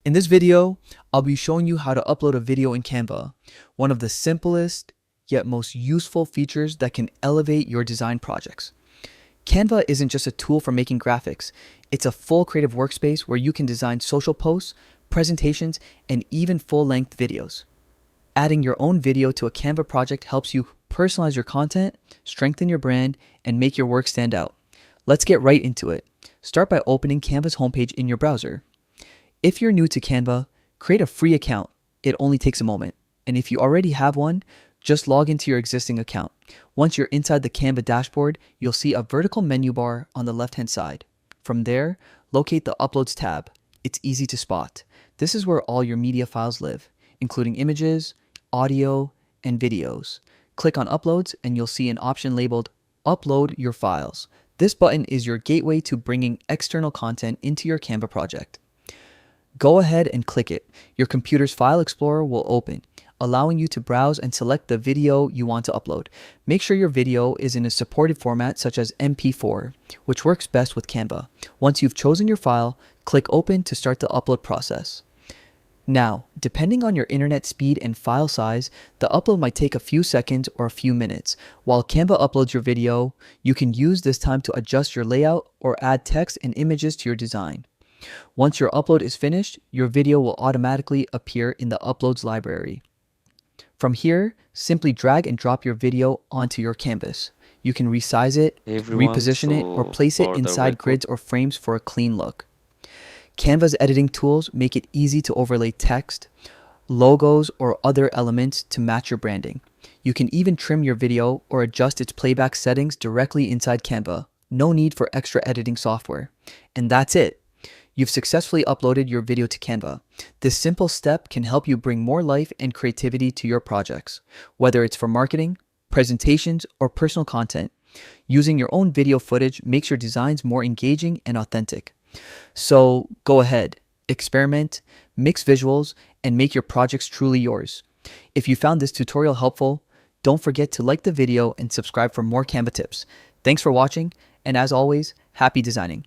In this video, I'll be showing you how to upload a video in Canva, one of the simplest yet most useful features that can elevate your design projects. Canva isn't just a tool for making graphics, it's a full creative workspace where you can design social posts, presentations, and even full-length videos. Adding your own video to a Canva project helps you personalize your content, strengthen your brand, and make your work stand out. Let's get right into it. Start by opening Canva's homepage in your browser. If you're new to Canva, create a free account. It only takes a moment. And if you already have one, just log into your existing account. Once you're inside the Canva dashboard, you'll see a vertical menu bar on the left-hand side. From there, locate the Uploads tab. It's easy to spot. This is where all your media files live, including images, audio, and videos. Click on Uploads and you'll see an option labeled Upload Your Files. This button is your gateway to bringing external content into your Canva project. Go ahead and click it. Your computer's file explorer will open, allowing you to browse and select the video you want to upload. Make sure your video is in a supported format such as MP4, which works best with Canva. Once you've chosen your file, click Open to start the upload process. Now, depending on your internet speed and file size, the upload might take a few seconds or a few minutes. While Canva uploads your video, you can use this time to adjust your layout or add text and images to your design. Once your upload is finished, your video will automatically appear in the Uploads library. From here, simply drag and drop your video onto your canvas. You can resize it, Everyone, reposition it, or so place it for the inside record, grids or frames for a clean look. Canva's editing tools make it easy to overlay text, logos, or other elements to match your branding. You can even trim your video or adjust its playback settings directly inside Canva. No need for extra editing software. And that's it. You've successfully uploaded your video to Canva. This simple step can help you bring more life and creativity to your projects, whether it's for marketing, presentations, or personal content. Using your own video footage makes your designs more engaging and authentic. So go ahead, experiment, mix visuals, and make your projects truly yours. If you found this tutorial helpful, don't forget to like the video and subscribe for more Canva tips. Thanks for watching, and as always, happy designing.